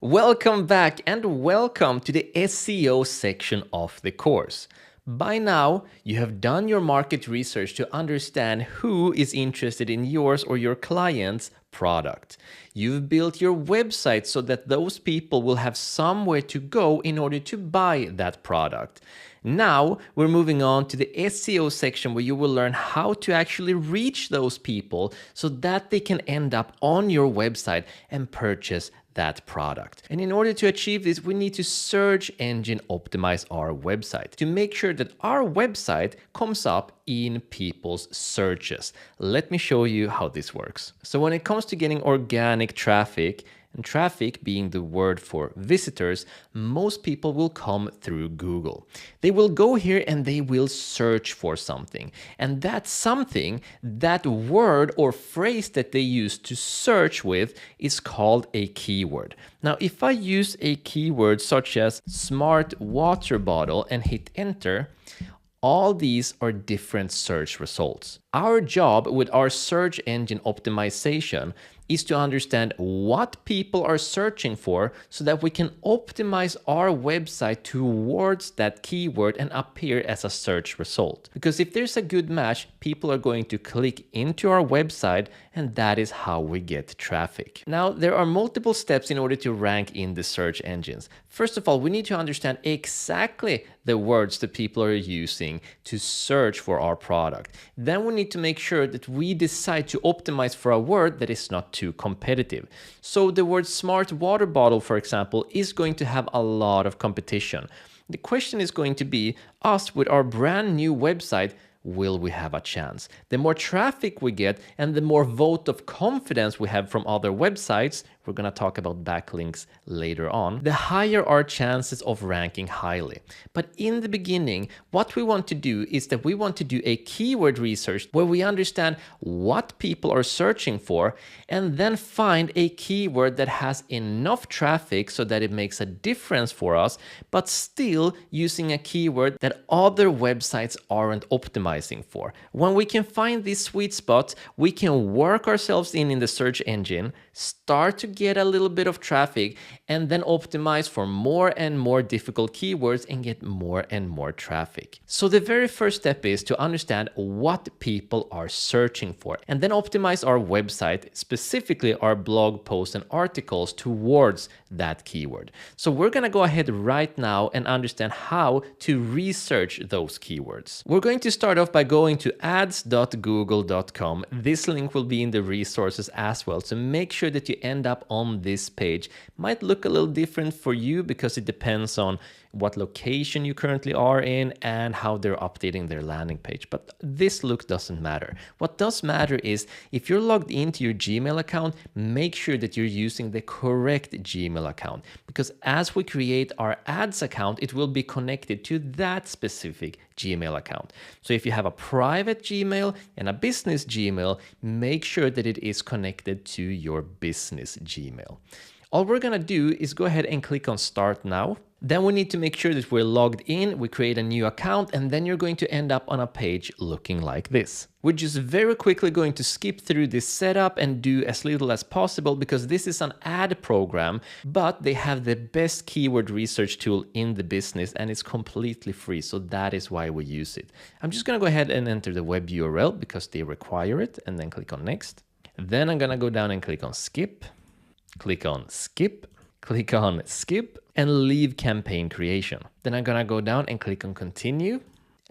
Welcome back and welcome to the SEO section of the course. By now, you have done your market research to understand who is interested in yours or your client's product. You've built your website so that those people will have somewhere to go in order to buy that product. Now, we're moving on to the SEO section where you will learn how to actually reach those people so that they can end up on your website and purchase that product. And in order to achieve this, we need to search engine optimize our website to make sure that our website comes up in people's searches. Let me show you how this works. So when it comes to getting organic traffic, and traffic being the word for visitors, most people will come through Google. They will go here and they will search for something. And that something, that word or phrase that they use to search with is called a keyword. Now, if I use a keyword such as smart water bottle and hit enter, all these are different search results. Our job with our search engine optimization is to understand what people are searching for so that we can optimize our website towards that keyword and appear as a search result. Because if there's a good match, people are going to click into our website, and that is how we get traffic. Now, there are multiple steps in order to rank in the search engines. First of all, we need to understand exactly the words that people are using to search for our product. Then we need to make sure that we decide to optimize for a word that is not too competitive. So the word smart water bottle, for example, is going to have a lot of competition. The question is going to be, us with our brand new website, will we have a chance? The more traffic we get and the more vote of confidence we have from other websites, we're going to talk about backlinks later on, the higher our chances of ranking highly. But in the beginning, what we want to do is that we want to do a keyword research where we understand what people are searching for and then find a keyword that has enough traffic so that it makes a difference for us, but still using a keyword that other websites aren't optimizing for. When we can find this sweet spot, we can work ourselves in the search engine, start to get a little bit of traffic, and then optimize for more and more difficult keywords and get more and more traffic. So the very first step is to understand what people are searching for and then optimize our website, specifically our blog posts and articles, towards that keyword. So we're going to go ahead right now and understand how to research those keywords. We're going to start off by going to ads.google.com. This link will be in the resources as well, so make sure that you end up on this page. Might look a little different for you because it depends on what location you currently are in and how they're updating their landing page. But this look doesn't matter. What does matter is if you're logged into your Gmail account, make sure that you're using the correct Gmail account, because as we create our ads account, it will be connected to that specific Gmail account. So if you have a private Gmail and a business Gmail, make sure that it is connected to your business Gmail. All we're going to do is go ahead and click on Start Now. Then we need to make sure that we're logged in, we create a new account, and then you're going to end up on a page looking like this. We're just very quickly going to skip through this setup and do as little as possible because this is an ad program, but they have the best keyword research tool in the business and it's completely free, so that is why we use it. I'm just going to go ahead and enter the web URL because they require it, and then click on Next. Then I'm going to go down and click on Skip. Click on Skip, click on Skip, and leave campaign creation. Then I'm gonna go down and click on Continue.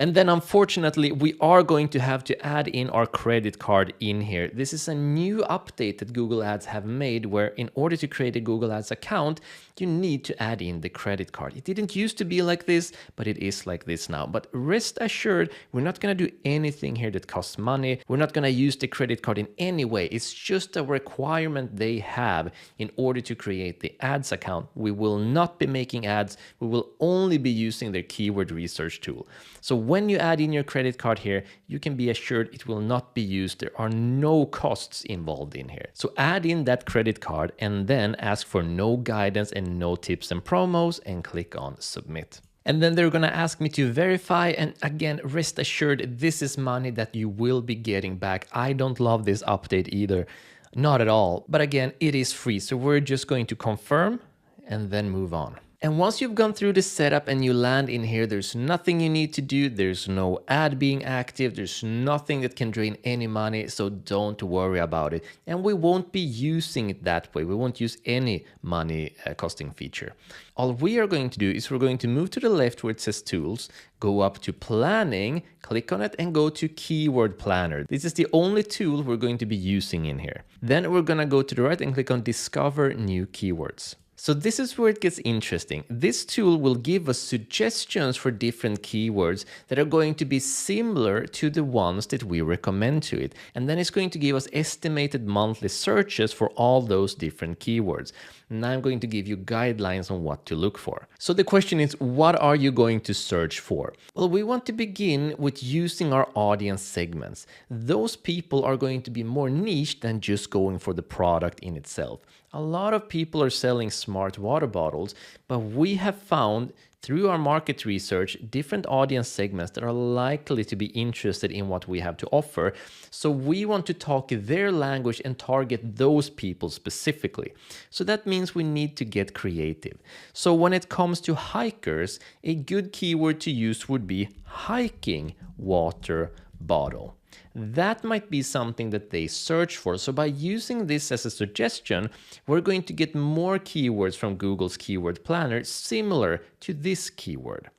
And then unfortunately, we are going to have to add in our credit card in here. This is a new update that Google Ads have made where in order to create a Google Ads account, you need to add in the credit card. It didn't used to be like this, but it is like this now. But rest assured, we're not going to do anything here that costs money. We're not going to use the credit card in any way. It's just a requirement they have in order to create the ads account. We will not be making ads. We will only be using their keyword research tool. So when you add in your credit card here, you can be assured it will not be used. There are no costs involved in here. So add in that credit card and then ask for no guidance and no tips and promos and click on Submit. And then they're going to ask me to verify. And again, rest assured, this is money that you will be getting back. I don't love this update either. Not at all. But again, it is free. So we're just going to confirm. and then move on. And once you've gone through the setup and you land in here, there's nothing you need to do. There's no ad being active. There's nothing that can drain any money. So don't worry about it. And we won't be using it that way. We won't use any money costing feature. All we are going to do is we're going to move to the left where it says tools, go up to planning, click on it and go to keyword planner. This is the only tool we're going to be using in here. Then we're going to go to the right and click on discover new keywords. So this is where it gets interesting. This tool will give us suggestions for different keywords that are going to be similar to the ones that we recommend to it. And then it's going to give us estimated monthly searches for all those different keywords. And I'm going to give you guidelines on what to look for. So the question is, what are you going to search for? Well, we want to begin with using our audience segments. Those people are going to be more niche than just going for the product in itself. A lot of people are selling smart water bottles, but we have found through our market research different audience segments that are likely to be interested in what we have to offer. So we want to talk their language and target those people specifically. So that means we need to get creative. So when it comes to hikers, a good keyword to use would be hiking water bottle. That might be something that they search for. So by using this as a suggestion, we're going to get more keywords from Google's keyword planner similar to this keyword.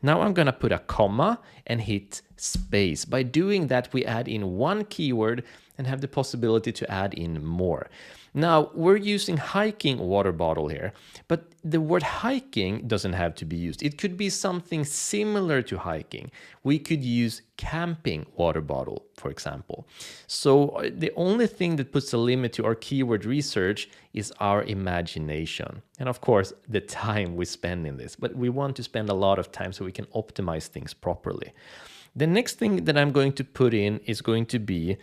Now I'm going to put a comma and hit space. By doing that, we add in one keyword and have the possibility to add in more. Now, we're using hiking water bottle here, but the word hiking doesn't have to be used. It could be something similar to hiking. We could use camping water bottle, for example. So the only thing that puts a limit to our keyword research is our imagination. And of course, the time we spend in this. But we want to spend a lot of time so we can optimize things properly. The next thing that I'm going to put in is going to be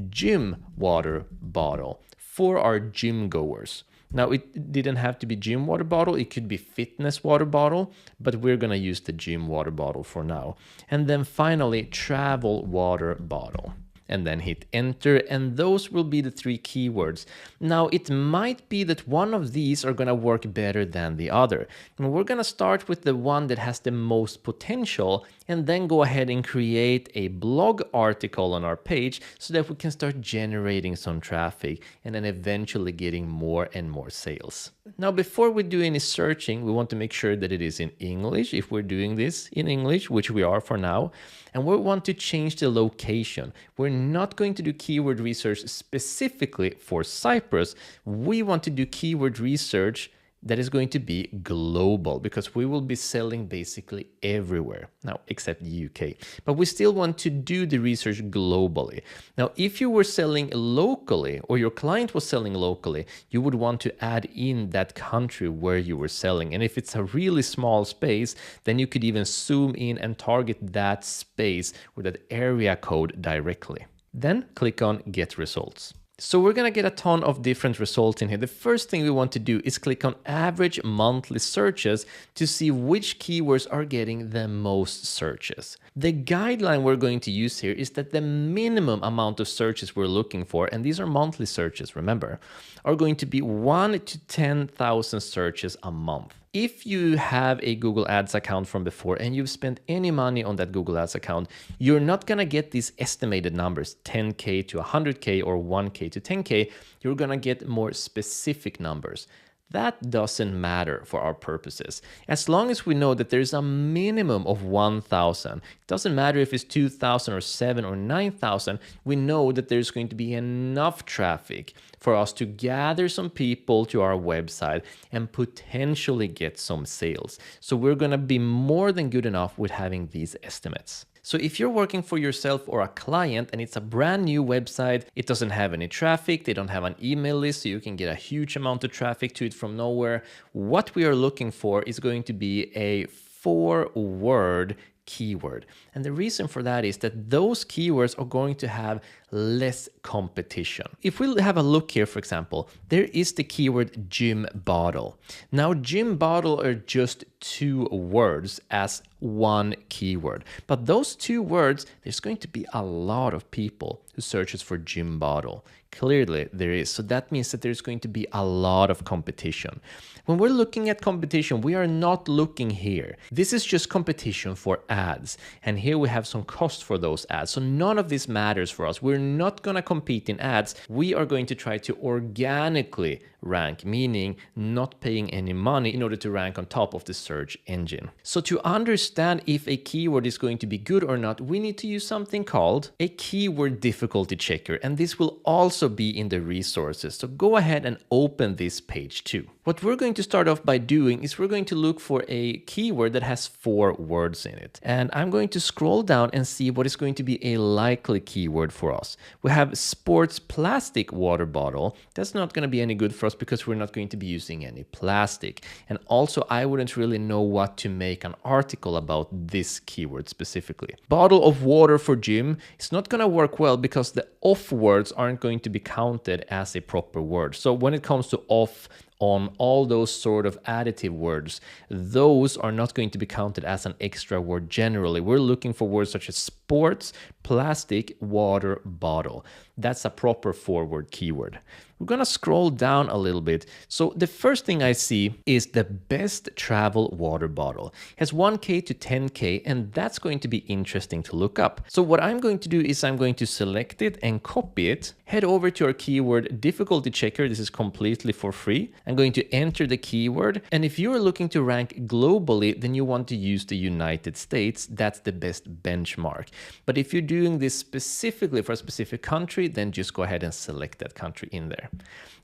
gym water bottle for our gym goers. Now, it didn't have to be gym water bottle. It could be fitness water bottle, but we're going to use the gym water bottle for now. And then finally, travel water bottle. And then hit enter, and those will be the three keywords. Now, it might be that one of these are going to work better than the other. And we're going to start with the one that has the most potential and then go ahead and create a blog article on our page so that we can start generating some traffic and then eventually getting more and more sales. Now, before we do any searching, we want to make sure that it is in English if we're doing this in English, which we are for now. And we want to change the location. We're not going to do keyword research specifically for Cyprus. We want to do keyword research that is going to be global because we will be selling basically everywhere now except the UK, but we still want to do the research globally. Now, if you were selling locally or your client was selling locally, you would want to add in that country where you were selling. And if it's a really small space, then you could even zoom in and target that space with that area code directly. Then click on get results. So we're going to get a ton of different results in here. The first thing we want to do is click on average monthly searches to see which keywords are getting the most searches. The guideline we're going to use here is that the minimum amount of searches we're looking for, and these are monthly searches, remember, are going to be 1,000 to 10,000 searches a month. If you have a Google Ads account from before and you've spent any money on that Google Ads account, you're not going to get these estimated numbers, 10K to 100K or 1K to 10K. You're going to get more specific numbers. That doesn't matter for our purposes. As long as we know that there's a minimum of 1,000, it doesn't matter if it's 2,000 or 7,000 or 9,000, we know that there's going to be enough traffic for us to gather some people to our website and potentially get some sales. So we're going to be more than good enough with having these estimates. So if you're working for yourself or a client and it's a brand new website, it doesn't have any traffic, they don't have an email list, so you can get a huge amount of traffic to it from nowhere, what we are looking for is going to be a 4-word keyword. And the reason for that is that those keywords are going to have less competition. If we have a look here, for example, there is the keyword gym bottle. Now, gym bottle are just 2 words as one keyword. But those 2 words, there's going to be a lot of people who searches for gym bottle. Clearly, there is. So that means that there's going to be a lot of competition. When we're looking at competition, we are not looking here. This is just competition for ads. And here we have some cost for those ads. So none of this matters for us. We're not going to compete in ads. We are going to try to organically rank, meaning not paying any money in order to rank on top of the search engine. So to understand if a keyword is going to be good or not, we need to use something called a keyword difficulty checker. And this will also be in the resources. So go ahead and open this page too. What we're going to start off by doing is we're going to look for a keyword that has 4 words in it. And I'm going to scroll down and see what is going to be a likely keyword for us. We have sports plastic water bottle. That's not going to be any good for us because we're not going to be using any plastic. And also, I wouldn't really know what to make an article about this keyword specifically. Bottle of water for gym is not going to work well because the off words aren't going to be counted as a proper word. So when it comes to off, on, all those sort of additive words, those are not going to be counted as an extra word generally. We're looking for words such as sports, plastic, water, bottle. That's a proper 4-word keyword. We're gonna scroll down a little bit. So the first thing I see is the best travel water bottle. It has 1K to 10K, and that's going to be interesting to look up. So what I'm going to do is I'm going to select it and copy it, head over to our keyword difficulty checker. This is completely for free. I'm going to enter the keyword. And if you're looking to rank globally, then you want to use the United States. That's the best benchmark. But if you're doing this specifically for a specific country, then just go ahead and select that country in there.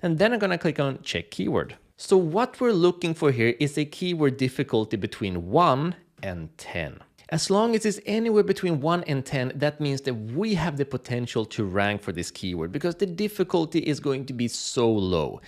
And then I'm going to click on check keyword. So what we're looking for here is a keyword difficulty between 1 and 10. As long as it's anywhere between 1 and 10, that means that we have the potential to rank for this keyword because the difficulty is going to be so low.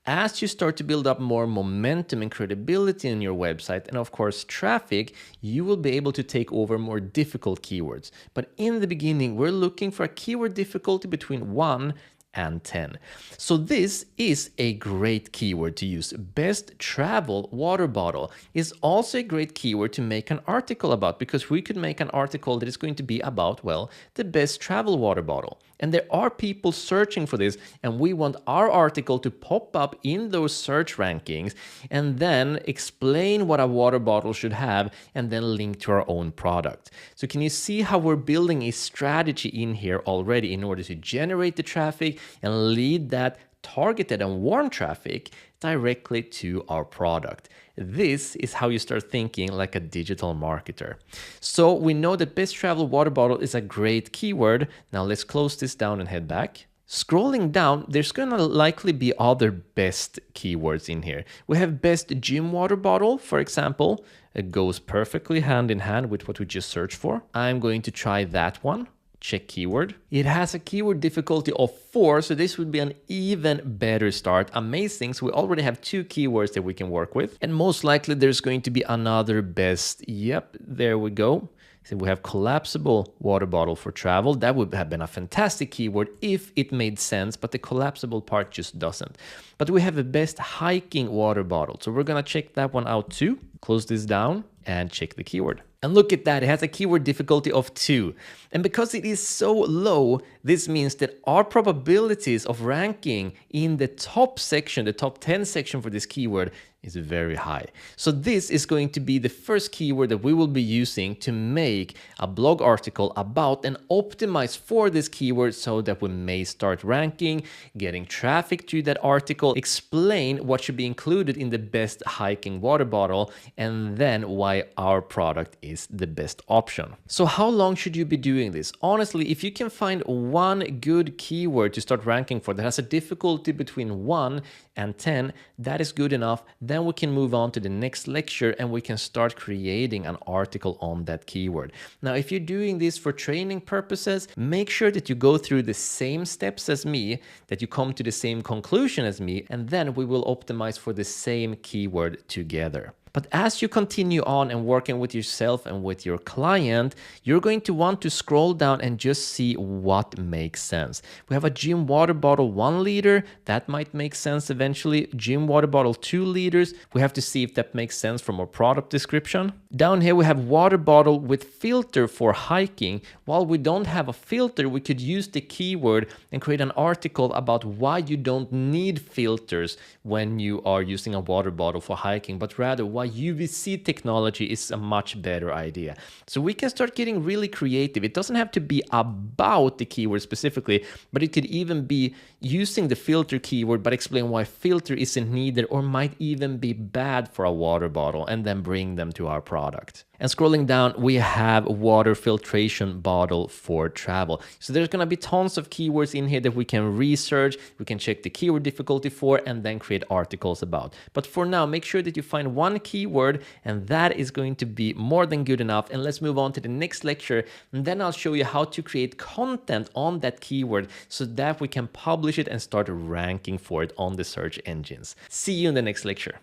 As you start to build up more momentum and credibility in your website and of course traffic, you will be able to take over more difficult keywords. But in the beginning, we're looking for a keyword difficulty between 1 and 10. So this is a great keyword to use. Best travel water bottle is also a great keyword to make an article about because we could make an article that is going to be about, well, the best travel water bottle. And there are people searching for this, and we want our article to pop up in those search rankings and then explain what a water bottle should have and then link to our own product. So can you see how we're building a strategy in here already in order to generate the traffic and lead that targeted and warm traffic directly to our product? This is how you start thinking like a digital marketer. So we know that best travel water bottle is a great keyword. Now let's close this down and head back. Scrolling down, there's gonna likely be other best keywords in here. We have best gym water bottle, for example. It goes perfectly hand in hand with what we just searched for. I'm going to try that one. Check keyword. It has a keyword difficulty of 4, so this would be an even better start. Amazing, so we already have 2 keywords that we can work with. And most likely there's going to be another best. Yep, there we go. So we have collapsible water bottle for travel. That would have been a fantastic keyword if it made sense, but the collapsible part just doesn't. But we have a best hiking water bottle. So we're gonna check that one out too. Close this down and check the keyword. And look at that, it has a keyword difficulty of 2. And because it is so low, this means that our probabilities of ranking in the top section, the top 10 section for this keyword is very high. So this is going to be the first keyword that we will be using to make a blog article about and optimize for this keyword so that we may start ranking, getting traffic to that article, explain what should be included in the best hiking water bottle, and then why our product is the best option. So how long should you be doing this? Honestly, if you can find one good keyword to start ranking for that has a difficulty between 1 and 10, that is good enough. Then we can move on to the next lecture and we can start creating an article on that keyword. Now, if you're doing this for training purposes, make sure that you go through the same steps as me, that you come to the same conclusion as me, and then we will optimize for the same keyword together. But as you continue on and working with yourself and with your client, you're going to want to scroll down and just see what makes sense. We have a gym water bottle 1 liter. That might make sense eventually. Gym water bottle 2 liters. We have to see if that makes sense from our product description. Down here we have water bottle with filter for hiking. While we don't have a filter, we could use the keyword and create an article about why you don't need filters when you are using a water bottle for hiking, but rather why UVC technology is a much better idea. So we can start getting really creative. It doesn't have to be about the keyword specifically, but it could even be using the filter keyword, but explain why filter isn't needed or might even be bad for a water bottle, and then bring them to our product. And scrolling down, we have water filtration bottle for travel. So there's going to be tons of keywords in here that we can research, we can check the keyword difficulty for, and then create articles about. But for now, make sure that you find one keyword, and that is going to be more than good enough. And let's move on to the next lecture, and then I'll show you how to create content on that keyword so that we can publish it and start ranking for it on the search engines. See you in the next lecture.